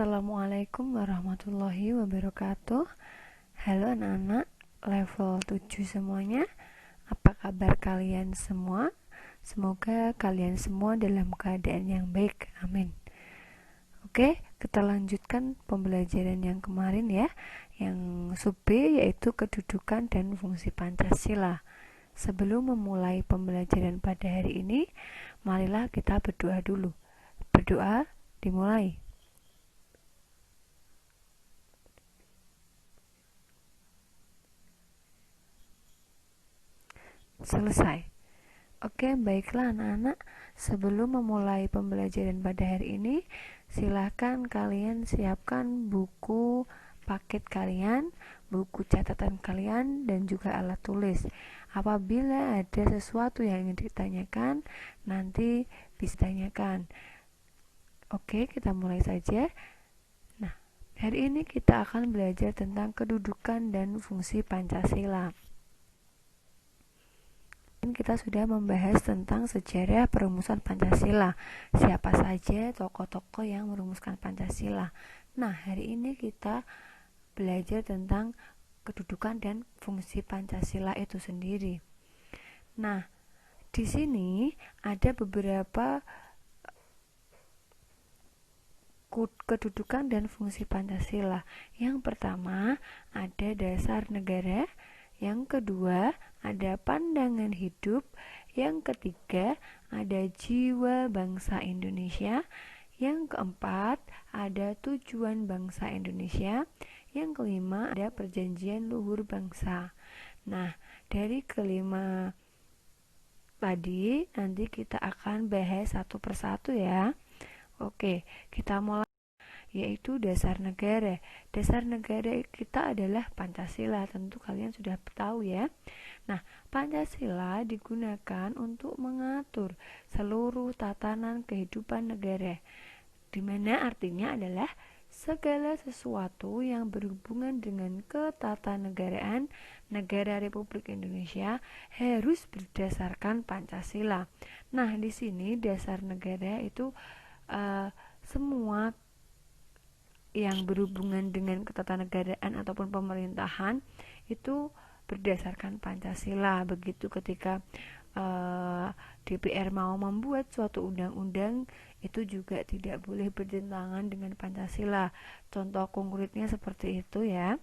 Assalamualaikum warahmatullahi wabarakatuh. Halo anak-anak level 7 semuanya. Apa kabar kalian semua? Semoga kalian semua dalam keadaan yang baik. Amin. Oke, kita lanjutkan pembelajaran yang kemarin ya. Yang sub B yaitu kedudukan dan fungsi Pancasila. Sebelum memulai pembelajaran pada hari ini, marilah kita berdoa dulu. Berdoa dimulai. Selesai. Oke, baiklah anak-anak. Sebelum memulai pembelajaran pada hari ini, silahkan kalian siapkan buku paket kalian, buku catatan kalian, dan juga alat tulis. Apabila ada sesuatu yang ingin ditanyakan, nanti bisa tanyakan. Oke, kita mulai saja. Nah, hari ini kita akan belajar tentang kedudukan dan fungsi Pancasila. Kita sudah membahas tentang sejarah perumusan Pancasila. Siapa saja tokoh-tokoh yang merumuskan Pancasila. Nah, hari ini kita belajar tentang kedudukan dan fungsi Pancasila itu sendiri. Nah, di sini ada beberapa kedudukan dan fungsi Pancasila. Yang pertama, ada dasar negara. Yang kedua, ada pandangan hidup. Yang ketiga, ada jiwa bangsa Indonesia. Yang keempat, ada tujuan bangsa Indonesia. Yang kelima, ada perjanjian luhur bangsa. Nah, dari kelima tadi nanti kita akan bahas satu persatu ya. Oke, kita mulai, yaitu dasar negara. Dasar negara kita adalah Pancasila, tentu kalian sudah tahu ya. Nah, Pancasila digunakan untuk mengatur seluruh tatanan kehidupan negara, di mana artinya adalah segala sesuatu yang berhubungan dengan ketatanegaraan negara Republik Indonesia harus berdasarkan Pancasila. Nah, di sini dasar negara itu semua yang berhubungan dengan ketatanegaraan ataupun pemerintahan itu berdasarkan Pancasila. Begitu ketika DPR mau membuat suatu undang-undang, itu juga tidak boleh bertentangan dengan Pancasila. Contoh konkretnya seperti itu ya.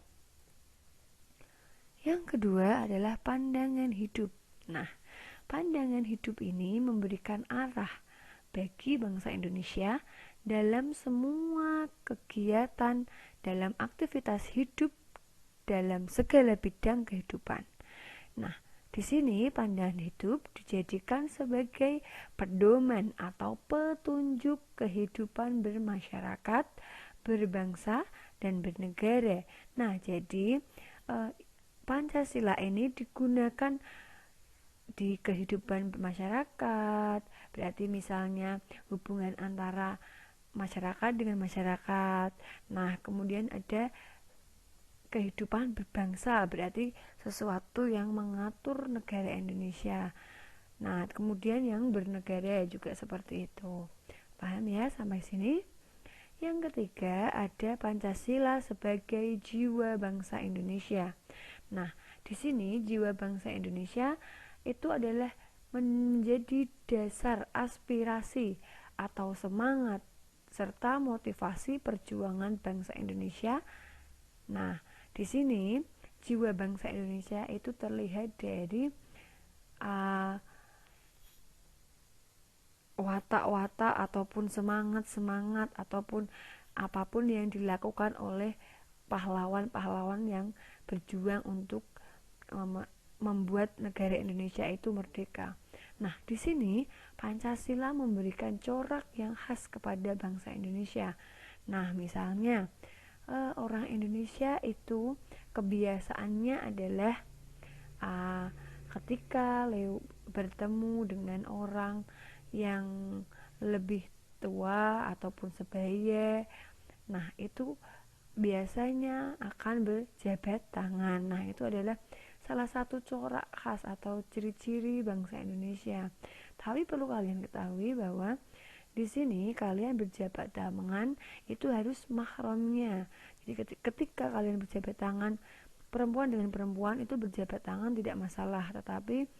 Yang kedua adalah pandangan hidup. Nah, pandangan hidup ini memberikan arah bagi bangsa Indonesia dalam semua kegiatan, dalam aktivitas hidup, dalam segala bidang kehidupan. Nah, di sini pandangan hidup dijadikan sebagai pedoman atau petunjuk kehidupan bermasyarakat, berbangsa, dan bernegara. Nah, jadi Pancasila ini digunakan di kehidupan masyarakat. Berarti misalnya hubungan antara masyarakat dengan masyarakat. Nah, kemudian ada kehidupan berbangsa, berarti sesuatu yang mengatur negara Indonesia. Nah, kemudian yang bernegara juga seperti itu. Paham ya sampai sini? Yang ketiga, ada Pancasila sebagai jiwa bangsa Indonesia. Nah, di sini jiwa bangsa Indonesia itu adalah menjadi dasar aspirasi atau semangat serta motivasi perjuangan bangsa Indonesia. Nah, di sini jiwa bangsa Indonesia itu terlihat dari watak-watak ataupun semangat-semangat ataupun apapun yang dilakukan oleh pahlawan-pahlawan yang berjuang untuk membuat negara Indonesia itu merdeka. Nah, di sini Pancasila memberikan corak yang khas kepada bangsa Indonesia. Nah, misalnya orang Indonesia itu kebiasaannya adalah ketika bertemu dengan orang yang lebih tua ataupun sebaya, nah itu biasanya akan berjabat tangan. Nah, itu adalah salah satu corak khas atau ciri-ciri bangsa Indonesia. Tapi perlu kalian ketahui bahwa di sini kalian berjabat tangan itu harus mahramnya. Jadi ketika kalian berjabat tangan perempuan dengan perempuan itu berjabat tangan tidak masalah, tetapi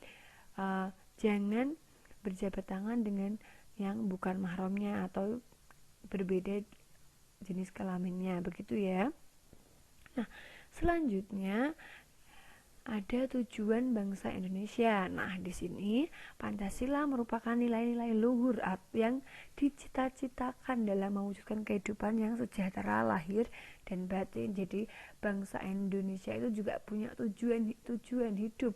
jangan berjabat tangan dengan yang bukan mahramnya atau berbeda jenis kelaminnya, begitu ya. Nah, selanjutnya ada tujuan bangsa Indonesia. Nah, di sini Pancasila merupakan nilai-nilai luhur yang dicita-citakan dalam mewujudkan kehidupan yang sejahtera lahir dan batin. Jadi, bangsa Indonesia itu juga punya tujuan hidup.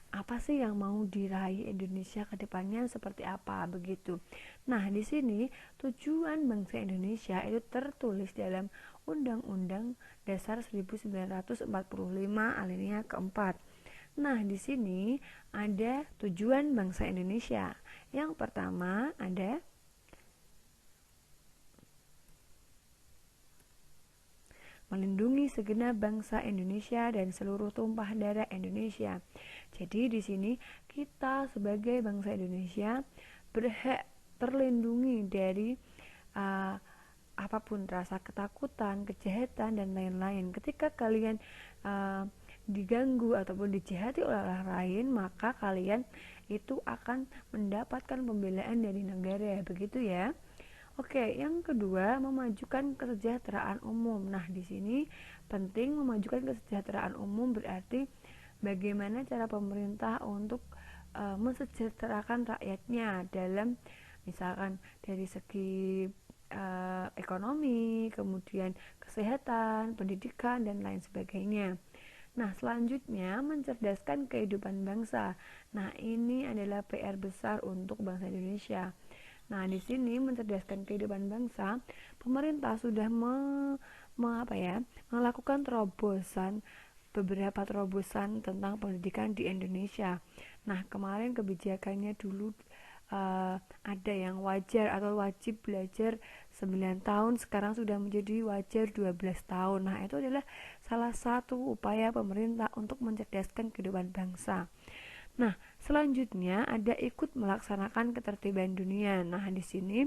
Apa sih yang mau diraih Indonesia ke depannya seperti apa begitu. Nah, di sini tujuan bangsa Indonesia itu tertulis dalam Undang-Undang Dasar 1945 alinea keempat. Nah, di sini ada tujuan bangsa Indonesia. Yang pertama ada melindungi segenap bangsa Indonesia dan seluruh tumpah darah Indonesia. Jadi di sini kita sebagai bangsa Indonesia berhak terlindungi dari apapun rasa ketakutan, kejahatan dan lain-lain. Ketika kalian diganggu ataupun dijahati oleh orang lain, maka kalian itu akan mendapatkan pembelaan dari negara, begitu ya. Oke, yang kedua, memajukan kesejahteraan umum. Nah, di sini penting memajukan kesejahteraan umum berarti bagaimana cara pemerintah untuk mensejahterakan rakyatnya dalam misalkan dari segi ekonomi, kemudian kesehatan, pendidikan dan lain sebagainya. Nah, selanjutnya mencerdaskan kehidupan bangsa. Nah, ini adalah PR besar untuk bangsa Indonesia. Nah, di sini mencerdaskan kehidupan bangsa, pemerintah sudah melakukan beberapa terobosan tentang pendidikan di Indonesia. Nah, kemarin kebijakannya dulu ada yang wajar atau wajib belajar 9 tahun, sekarang sudah menjadi wajar 12 tahun. Nah, itu adalah salah satu upaya pemerintah untuk mencerdaskan kehidupan bangsa. Nah, selanjutnya ada ikut melaksanakan ketertiban dunia. Nah, di sini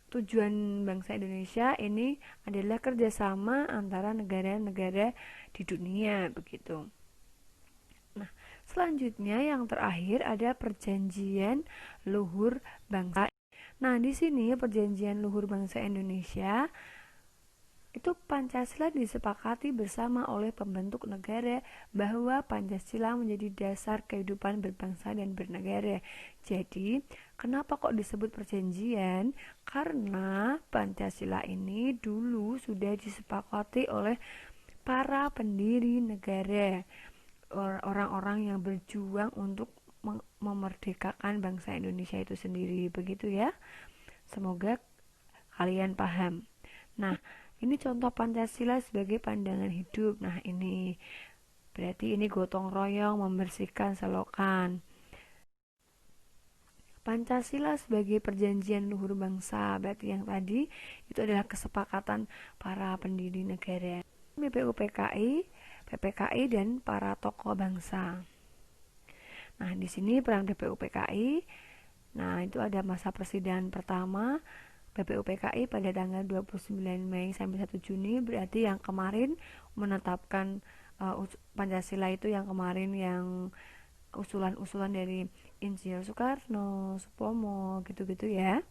tujuan bangsa Indonesia ini adalah kerjasama antara negara-negara di dunia, begitu. Nah, selanjutnya yang terakhir ada perjanjian luhur bangsa. Nah, di sini perjanjian luhur bangsa Indonesia itu Pancasila disepakati bersama oleh pembentuk negara bahwa Pancasila menjadi dasar kehidupan berbangsa dan bernegara. Jadi, kenapa kok disebut perjanjian? Karena Pancasila ini dulu sudah disepakati oleh para pendiri negara, orang-orang yang berjuang untuk memerdekakan bangsa Indonesia itu sendiri, begitu ya. Semoga kalian paham. Nah, ini contoh Pancasila sebagai pandangan hidup. Nah, ini berarti ini gotong royong membersihkan selokan. Pancasila sebagai perjanjian luhur bangsa. Berarti yang tadi itu adalah kesepakatan para pendiri negara. BPUPKI, PPKI dan para tokoh bangsa. Nah, di sini peran BPUPKI. Nah, itu ada masa persidangan pertama BPUPKI pada tanggal 29 Mei sampai 1 Juni, berarti yang kemarin menetapkan Pancasila itu yang kemarin yang usulan-usulan dari Insinyur Soekarno, Supomo, gitu-gitu ya.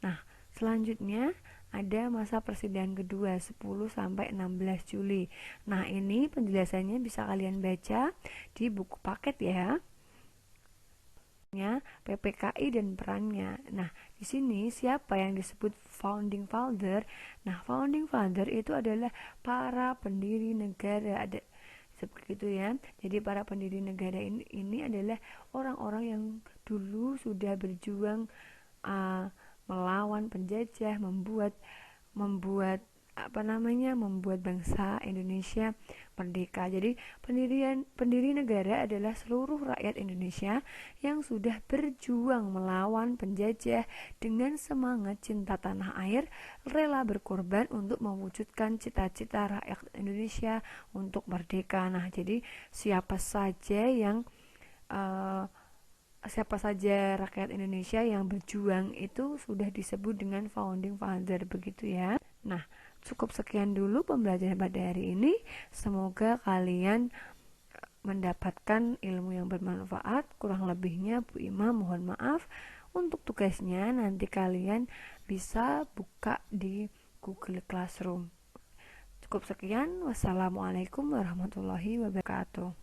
Nah, selanjutnya ada masa persidangan kedua 10 sampai 16 Juli. Nah, ini penjelasannya bisa kalian baca di buku paket ya. PPKI dan perannya. Nah, di sini siapa yang disebut founding father? Nah, founding father itu adalah para pendiri negara. Ada seperti itu ya. Jadi para pendiri negara ini adalah orang-orang yang dulu sudah berjuang melawan penjajah, membuat membuat bangsa Indonesia merdeka. Jadi pendiri negara adalah seluruh rakyat Indonesia yang sudah berjuang melawan penjajah dengan semangat cinta tanah air, rela berkorban untuk mewujudkan cita-cita rakyat Indonesia untuk merdeka. Nah, jadi siapa saja yang siapa saja rakyat Indonesia yang berjuang itu sudah disebut dengan founding father, begitu ya. Nah, cukup sekian dulu pembelajaran pada hari ini. Semoga kalian mendapatkan ilmu yang bermanfaat. Kurang lebihnya Bu Ima mohon maaf. Untuk tugasnya nanti kalian bisa buka di Google Classroom. Cukup sekian. Wassalamualaikum warahmatullahi wabarakatuh.